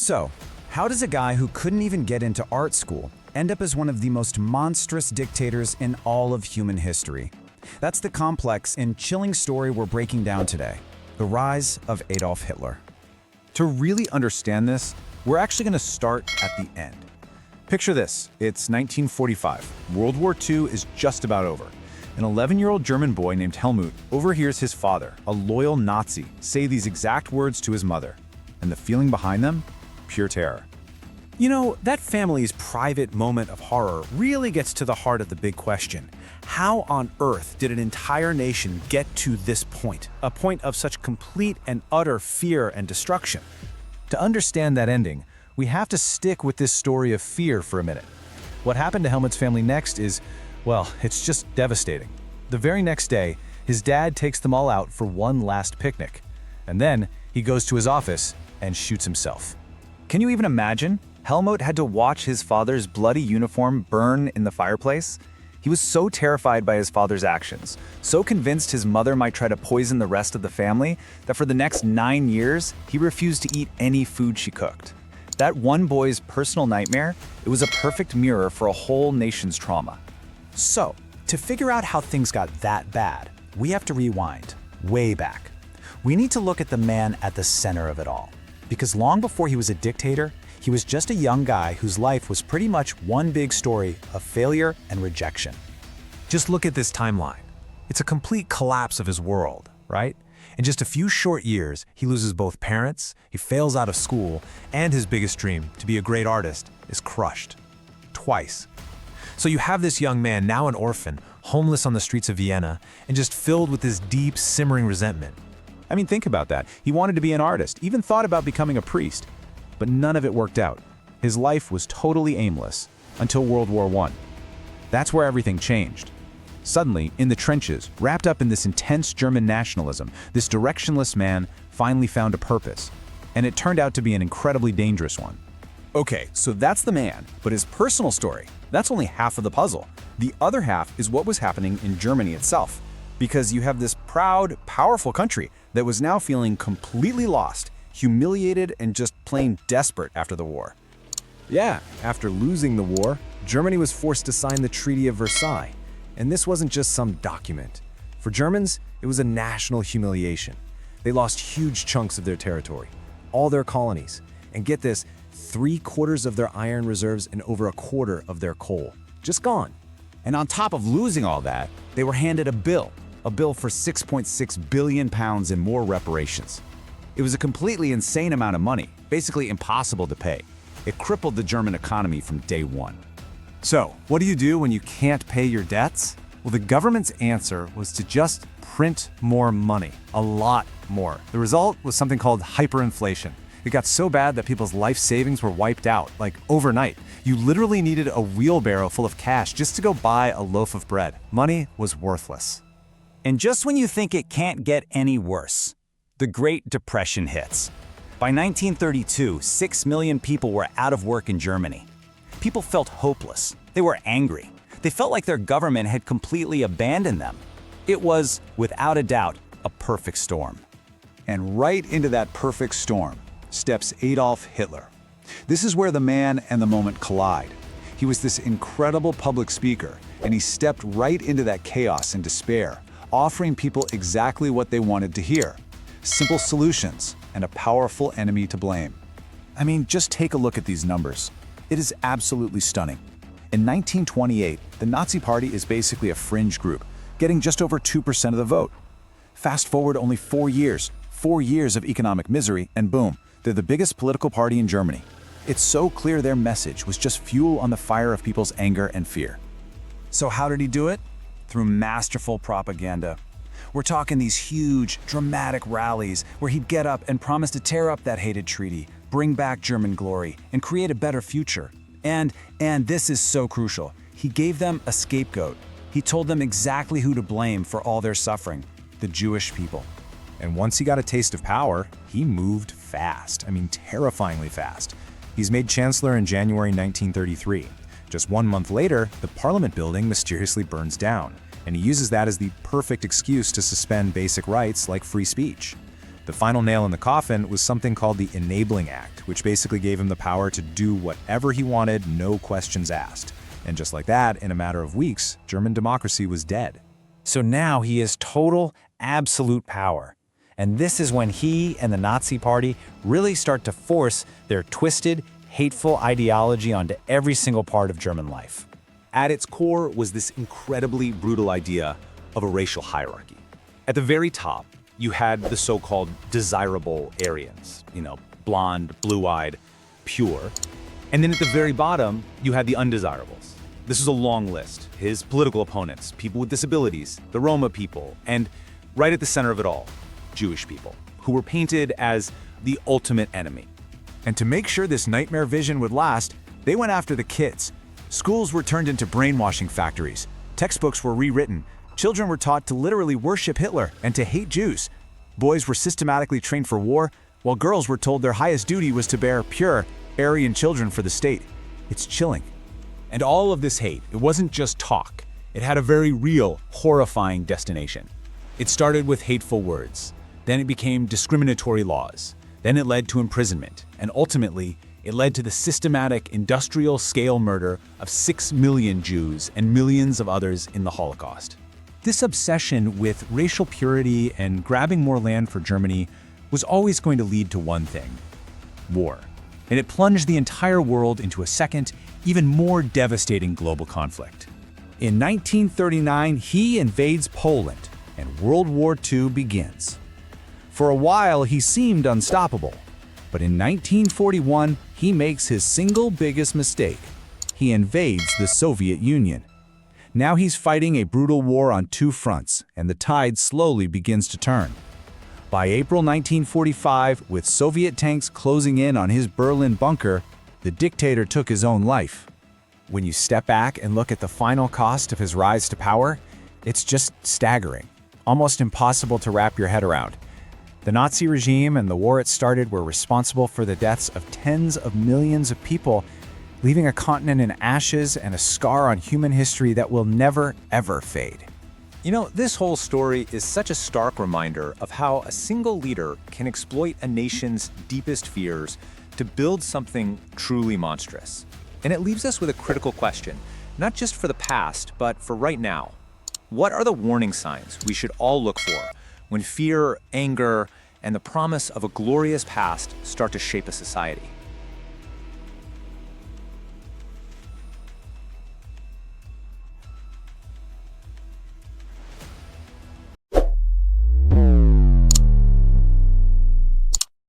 So, how does a guy who couldn't even get into art school end up as one of the most monstrous dictators in all of human history? That's the complex and chilling story we're breaking down today, the rise of Adolf Hitler. To really understand this, we're actually going to start at the end. Picture this, it's 1945. World War II is just about over. An 11-year-old German boy named Helmut overhears his father, a loyal Nazi, say these exact words to his mother. And the feeling behind them? Pure terror. You know, that family's private moment of horror really gets to the heart of the big question. How on earth did an entire nation get to this point? A point of such complete and utter fear and destruction? To understand that ending, we have to stick with this story of fear for a minute. What happened to Helmut's family next is, well, it's just devastating. The very next day, his dad takes them all out for one last picnic. And then he goes to his office and shoots himself. Can you even imagine? Helmut had to watch his father's bloody uniform burn in the fireplace. He was so terrified by his father's actions, so convinced his mother might try to poison the rest of the family, that for the next 9 years, he refused to eat any food she cooked. That one boy's personal nightmare, it was a perfect mirror for a whole nation's trauma. So, to figure out how things got that bad, we have to rewind, way back. We need to look at the man at the center of it all. Because long before he was a dictator, he was just a young guy whose life was pretty much one big story of failure and rejection. Just look at this timeline. It's a complete collapse of his world, right? In just a few short years, he loses both parents, he fails out of school, and his biggest dream, to be a great artist, is crushed. Twice. So you have this young man, now an orphan, homeless on the streets of Vienna, and just filled with this deep, simmering resentment. I mean, think about that. He wanted to be an artist, even thought about becoming a priest. But none of it worked out. His life was totally aimless, until World War I. That's where everything changed. Suddenly, in the trenches, wrapped up in this intense German nationalism, this directionless man finally found a purpose. And it turned out to be an incredibly dangerous one. Okay, so that's the man, but his personal story, that's only half of the puzzle. The other half is what was happening in Germany itself. Because you have this proud, powerful country that was now feeling completely lost, humiliated, and just plain desperate after the war. Yeah, after losing the war, Germany was forced to sign the Treaty of Versailles. And this wasn't just some document. For Germans, it was a national humiliation. They lost huge chunks of their territory, all their colonies, and get this, 3/4 of their iron reserves and over 1/4 of their coal. Just gone. And on top of losing all that, they were handed a bill for £6.6 billion in more reparations. It was a completely insane amount of money, basically impossible to pay. It crippled the German economy from day one. So, what do you do when you can't pay your debts? Well, the government's answer was to just print more money, a lot more. The result was something called hyperinflation. It got so bad that people's life savings were wiped out, like overnight. You literally needed a wheelbarrow full of cash just to go buy a loaf of bread. Money was worthless. And just when you think it can't get any worse, the Great Depression hits. By 1932, 6 million people were out of work in Germany. People felt hopeless. They were angry. They felt like their government had completely abandoned them. It was, without a doubt, a perfect storm. And right into that perfect storm steps Adolf Hitler. This is where the man and the moment collide. He was this incredible public speaker, and he stepped right into that chaos and despair, offering people exactly what they wanted to hear: simple solutions and a powerful enemy to blame. I mean, just take a look at these numbers. It is absolutely stunning. In 1928, the Nazi Party is basically a fringe group, getting just over 2% of the vote. Fast forward only 4 years of economic misery, and boom, they're the biggest political party in Germany. It's so clear their message was just fuel on the fire of people's anger and fear. So how did he do it? Through masterful propaganda. We're talking these huge, dramatic rallies where he'd get up and promise to tear up that hated treaty, bring back German glory, and create a better future. And this is so crucial, he gave them a scapegoat. He told them exactly who to blame for all their suffering: the Jewish people. And once he got a taste of power, he moved fast. I mean, terrifyingly fast. He's made chancellor in January 1933. Just 1 month later, the Parliament building mysteriously burns down, and he uses that as the perfect excuse to suspend basic rights like free speech. The final nail in the coffin was something called the Enabling Act, which basically gave him the power to do whatever he wanted, no questions asked. And just like that, in a matter of weeks, German democracy was dead. So now he has total, absolute power. And this is when he and the Nazi Party really start to force their twisted, hateful ideology onto every single part of German life. At its core was this incredibly brutal idea of a racial hierarchy. At the very top, you had the so-called desirable Aryans, blonde, blue-eyed, pure. And then at the very bottom, you had the undesirables. This is a long list. His political opponents, people with disabilities, the Roma people, and right at the center of it all, Jewish people, who were painted as the ultimate enemy. And to make sure this nightmare vision would last, they went after the kids. Schools were turned into brainwashing factories. Textbooks were rewritten. Children were taught to literally worship Hitler and to hate Jews. Boys were systematically trained for war, while girls were told their highest duty was to bear pure, Aryan children for the state. It's chilling. And all of this hate, it wasn't just talk. It had a very real, horrifying destination. It started with hateful words. Then it became discriminatory laws. Then it led to imprisonment. And ultimately, it led to the systematic industrial-scale murder of 6 million Jews and millions of others in the Holocaust. This obsession with racial purity and grabbing more land for Germany was always going to lead to one thing: war. And it plunged the entire world into a second, even more devastating global conflict. In 1939, he invades Poland, and World War II begins. For a while, he seemed unstoppable. But in 1941, he makes his single biggest mistake. He invades the Soviet Union. Now he's fighting a brutal war on two fronts, and the tide slowly begins to turn. By April 1945, with Soviet tanks closing in on his Berlin bunker, the dictator took his own life. When you step back and look at the final cost of his rise to power, it's just staggering, almost impossible to wrap your head around. The Nazi regime and the war it started were responsible for the deaths of tens of millions of people, leaving a continent in ashes and a scar on human history that will never, ever fade. This whole story is such a stark reminder of how a single leader can exploit a nation's deepest fears to build something truly monstrous. And it leaves us with a critical question, not just for the past, but for right now. What are the warning signs we should all look for when fear, anger, and the promise of a glorious past start to shape a society?